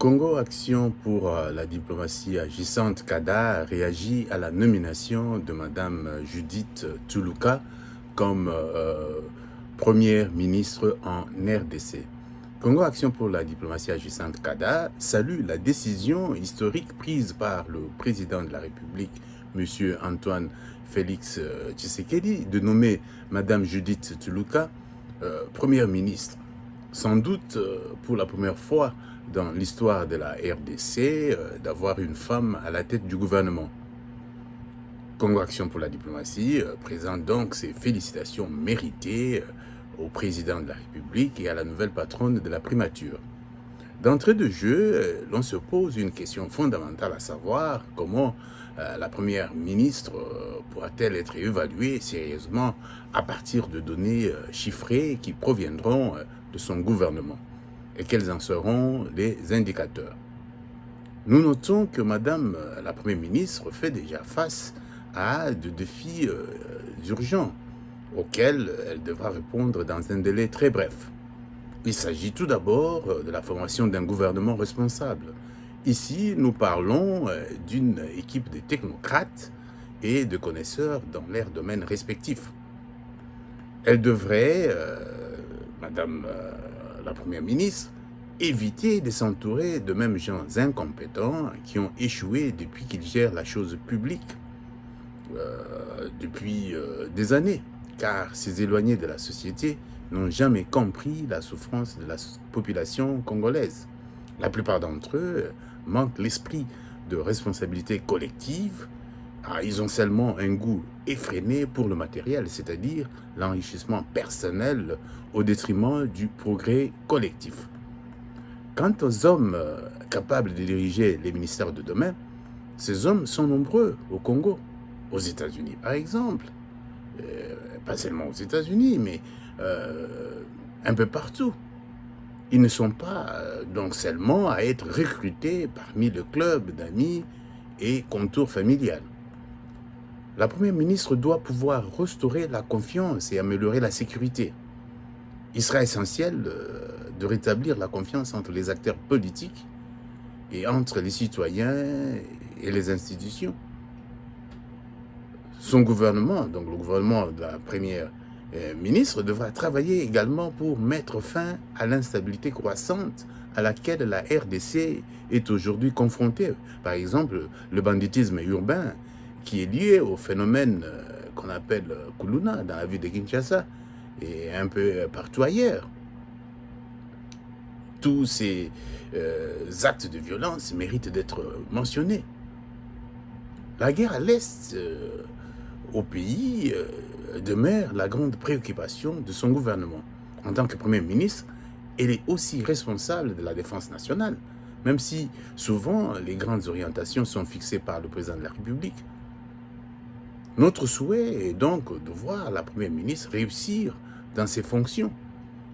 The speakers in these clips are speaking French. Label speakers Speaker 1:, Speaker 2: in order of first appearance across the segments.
Speaker 1: Congo Action pour la diplomatie agissante CADA réagit à la nomination de Madame Judith Tuluka comme première ministre en RDC. Congo Action pour la diplomatie agissante CADA salue la décision historique prise par le président de la République, M. Antoine Félix Tshisekedi, de nommer Madame Judith Tuluka première ministre. Sans doute pour la première fois dans l'histoire de la RDC, d'avoir une femme à la tête du gouvernement. Congo Action pour la diplomatie présente donc ses félicitations méritées au président de la République et à la nouvelle patronne de la primature. D'entrée de jeu, l'on se pose une question fondamentale, à savoir comment la première ministre pourra-t-elle être évaluée sérieusement à partir de données chiffrées qui proviendront de son gouvernement, et quels en seront les indicateurs. Nous notons que Madame la Première ministre fait déjà face à des défis urgents auxquels elle devra répondre dans un délai très bref. Il s'agit tout d'abord de la formation d'un gouvernement responsable. Ici, nous parlons d'une équipe de technocrates et de connaisseurs dans leurs domaines respectifs. Elle devrait, Madame la Première ministre, éviter de s'entourer de mêmes gens incompétents qui ont échoué depuis qu'ils gèrent la chose publique depuis des années, car ces éloignés de la société n'ont jamais compris la souffrance de la population congolaise. La plupart d'entre eux manquent l'esprit de responsabilité collective. Ils ont seulement un goût effréné pour le matériel, c'est-à-dire l'enrichissement personnel au détriment du progrès collectif. Quant aux hommes capables de diriger les ministères de demain, ces hommes sont nombreux au Congo, aux États-Unis par exemple, pas seulement aux États-Unis, mais un peu partout. Ils ne sont pas donc seulement à être recrutés parmi le club d'amis et contours familial. La Première ministre doit pouvoir restaurer la confiance et améliorer la sécurité. Il sera essentiel de rétablir la confiance entre les acteurs politiques et entre les citoyens et les institutions. Son gouvernement, donc le gouvernement de la Première ministre, devra travailler également pour mettre fin à l'instabilité croissante à laquelle la RDC est aujourd'hui confrontée. Par exemple, le banditisme urbain qui est lié au phénomène qu'on appelle Kuluna dans la ville de Kinshasa et un peu partout ailleurs. Tous ces actes de violence méritent d'être mentionnés. La guerre à l'Est au pays demeure la grande préoccupation de son gouvernement. En tant que Premier ministre, elle est aussi responsable de la défense nationale, même si souvent les grandes orientations sont fixées par le président de la République. Notre souhait est donc de voir la Première ministre réussir dans ses fonctions,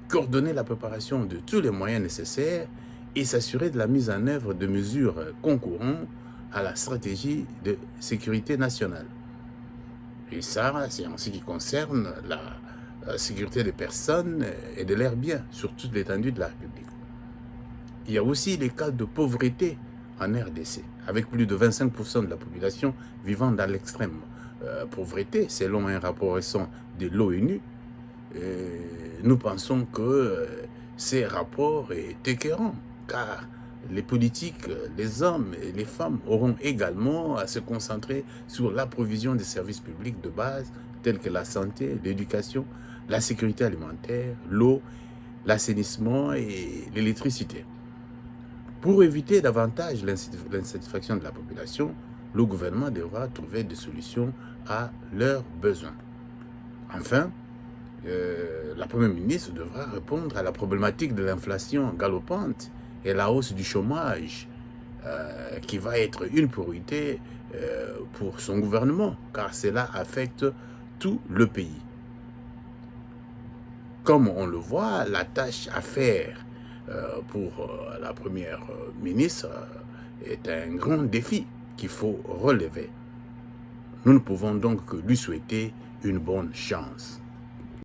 Speaker 1: coordonner la préparation de tous les moyens nécessaires et s'assurer de la mise en œuvre de mesures concourant à la stratégie de sécurité nationale. Et ça, c'est en ce qui concerne la sécurité des personnes et de leurs biens sur toute l'étendue de la République. Il y a aussi les cas de pauvreté en RDC, avec plus de 25% de la population vivant dans l'extrême pauvreté, selon un rapport récent de l'ONU. Nous pensons que ces rapports est écœurant, car les politiques, les hommes et les femmes auront également à se concentrer sur la provision des services publics de base, tels que la santé, l'éducation, la sécurité alimentaire, l'eau, l'assainissement et l'électricité. Pour éviter davantage l'insatisfaction de la population, le gouvernement devra trouver des solutions à leurs besoins. Enfin, la Première ministre devra répondre à la problématique de l'inflation galopante et la hausse du chômage qui va être une priorité pour son gouvernement, car cela affecte tout le pays. Comme on le voit, la tâche à faire pour la Première ministre est un grand défi qu'il faut relever. Nous ne pouvons donc que lui souhaiter une bonne chance.